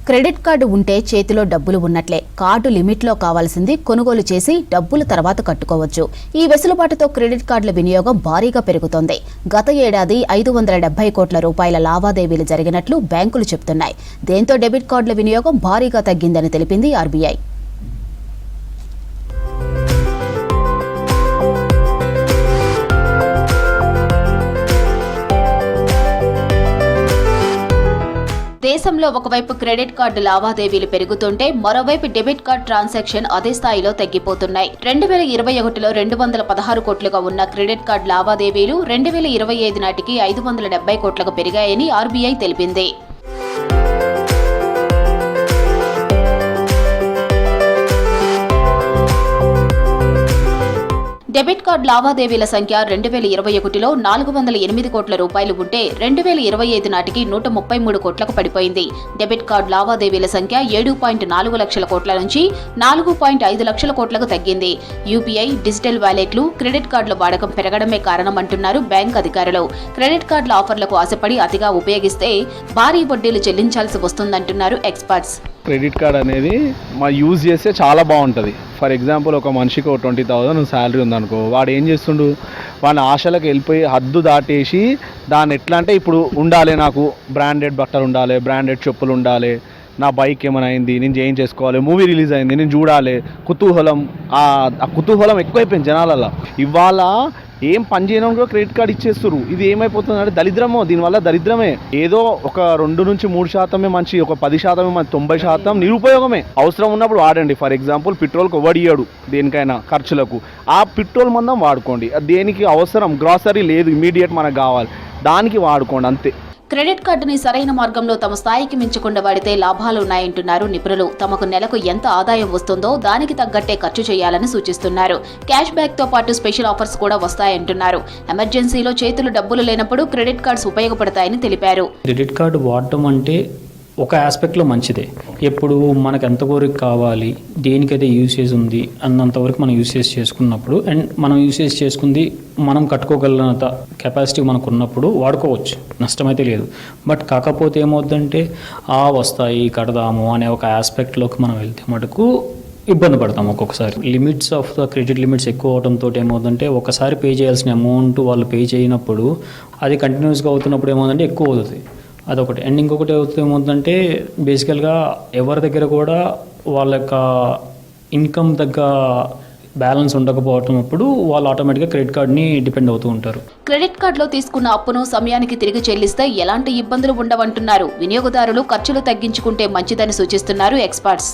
Credit card ఉంటే చేతిలో డబ్బులు ఉన్నట్లే. కార్డు లిమిట్లో కావాల్సింది కొనుగోలు చేసి డబ్బులు తర్వాత కట్టుకోవచ్చు. ఈ వెసులుబాటుతో క్రెడిట్ కార్డుల వినియోగం భారీగా పెరుగుతోంది. గత ఏడాది 570 కోట్ల రూపాయల లావాదేవీలు జరిగినట్లు బ్యాంకులు చెబుతున్నాయి. దీంతో డెబిట్ కార్డుల వినియోగం భారీగా తగ్గిందని తెలిపింది ఆర్బీఐ. దేశంలో ఒకవైపు క్రెడిట్ కార్డు లావాదేవీలు పెరుగుతుంటే మరోవైపు డెబిట్ కార్డు ట్రాన్సాక్షన్ అదే స్థాయిలో తగ్గిపోతున్నాయి. 2021లో 216 కోట్లుగా ఉన్న క్రెడిట్ కార్డు లావాదేవీలు 2025 నాటికి 570 కోట్లకు పెరిగాయని ఆర్బీఐ తెలిపింది. డెబిట్ కార్డు లావాదేవీల సంఖ్య 2021లో 408 కోట్ల రూపాయలు ఉంటే 2025 నాటికి 133 కోట్లకు పడిపోయింది. డెబిట్ కార్డు లావాదేవీల సంఖ్య 7.4 లక్షల కోట్ల నుంచి 4.5 లక్షల కోట్లకు తగ్గింది. యూపీఐ, డిజిటల్ వాలెట్లు, క్రెడిట్ కార్డుల వాడకం పెరగడమే కారణమంటున్నారు బ్యాంక్ అధికారులు. క్రెడిట్ కార్డుల ఆఫర్లకు ఆశపడి అతిగా ఉపయోగిస్తే భారీ వడ్డీలు చెల్లించాల్సి వస్తుందంటున్నారు ఎక్స్పర్ట్స్. క్రెడిట్ కార్డ్ అనేది మా యూజ్ చేస్తే చాలా బాగుంటుంది. ఫర్ ఎగ్జాంపుల్ ఒక మనిషికి 20,000 శాలరీ ఉందనుకో, వాడు ఏం చేస్తుండు, వాడి ఆశలకు వెళ్ళిపోయి హద్దు దాటేసి దాన్ని ఎట్లా అంటే ఇప్పుడు ఉండాలి, నాకు బ్రాండెడ్ బట్టలు ఉండాలి, బ్రాండెడ్ చెప్పులు ఉండాలి, నా బైక్ ఏమైనా అయింది నేను చేంజ్ చేసుకోవాలి, మూవీ రిలీజ్ అయింది నేను చూడాలి, కుతూహలం. ఆ కుతూహలం ఎక్కువైపోయింది జనాలలో. ఇవాళ ఏం పని చేయడం కూడా క్రెడిట్ కార్డు ఇచ్చేస్తారు. ఇది ఏమైపోతుంది అంటే దరిద్రమో, దీనివల్ల దరిద్రమే. ఏదో ఒక 2 నుంచి 3% మంచి, ఒక 10% మంచి, 90% నిరుపయోగమే. అవసరం ఉన్నప్పుడు వాడండి. ఫర్ ఎగ్జాంపుల్ పెట్రోల్కి ఇవ్వడియాడు దేనికైనా ఖర్చులకు, ఆ పెట్రోల్ మందం వాడుకోండి. దేనికి అవసరం, గ్రాసరీ లేదు ఇమీడియట్ మనకు కావాలి, దానికి వాడుకోండి అంతే. క్రెడిట్ కార్డుని సరైన మార్గంలో తమ స్థాయికి మించకుండా వాడితే లాభాలున్నాయంటున్నారు నిపుణులు. తమకు నెలకు ఎంత ఆదాయం వస్తుందో దానికి తగ్గట్టే ఖర్చు చేయాలని సూచిస్తున్నారు. క్యాష్ బ్యాక్ తో పాటు స్పెషల్ ఆఫర్స్ కూడా వస్తాయంటున్నారు. ఎమర్జెన్సీలో చేతులు డబ్బులు లేనప్పుడు క్రెడిట్ కార్డ్స్ ఉపయోగపడతాయని తెలిపారు. క్రెడిట్ కార్డు వాడటం అంటే ఒక ఆస్పెక్ట్లో మంచిదే. ఎప్పుడు మనకు ఎంతవరకు కావాలి, దేనికైతే యూసేజ్ ఉంది అన్నంతవరకు మనం యూసేజ్ చేసుకున్నప్పుడు, అండ్ మనం యూసేజ్ చేసుకుంది మనం కట్టుకోగలిగినంత కెపాసిటీ మనకు ఉన్నప్పుడు వాడుకోవచ్చు, నష్టమైతే లేదు. బట్ కాకపోతే ఏమవుతుందంటే వస్తాయి కడదాము అనే ఒక ఆస్పెక్ట్లోకి మనం వెళ్తే మటుకు ఇబ్బంది పడతాం. ఒక్కొక్కసారి limits of the credit limits ఎక్కువ అవడంతో ఏమవుతుందంటే ఒకసారి పే చేయాల్సిన అమౌంట్ వాళ్ళు పే చేయనప్పుడు అది కంటిన్యూస్గా అవుతున్నప్పుడు ఏమవుతుందంటే ఎక్కువ అవుతుంది. అదొకటి. అండ్ ఇంకొకటి ఏమవుతుందంటే బేసికల్గా ఎవరి దగ్గర కూడా వాళ్ళ యొక్క ఇన్కమ్ తగ్గ బ్యాలెన్స్ ఉండకపోవటం అప్పుడు వాళ్ళు ఆటోమేటిక్గా క్రెడిట్ కార్డ్ని డిపెండ్ అవుతూ ఉంటారు. క్రెడిట్ కార్డులో తీసుకున్న అప్పును సమయానికి తిరిగి చెల్లిస్తే ఎలాంటి ఇబ్బందులు ఉండవంటున్నారు. వినియోగదారులు ఖర్చులు తగ్గించుకుంటే మంచిదని సూచిస్తున్నారు ఎక్స్పర్ట్స్.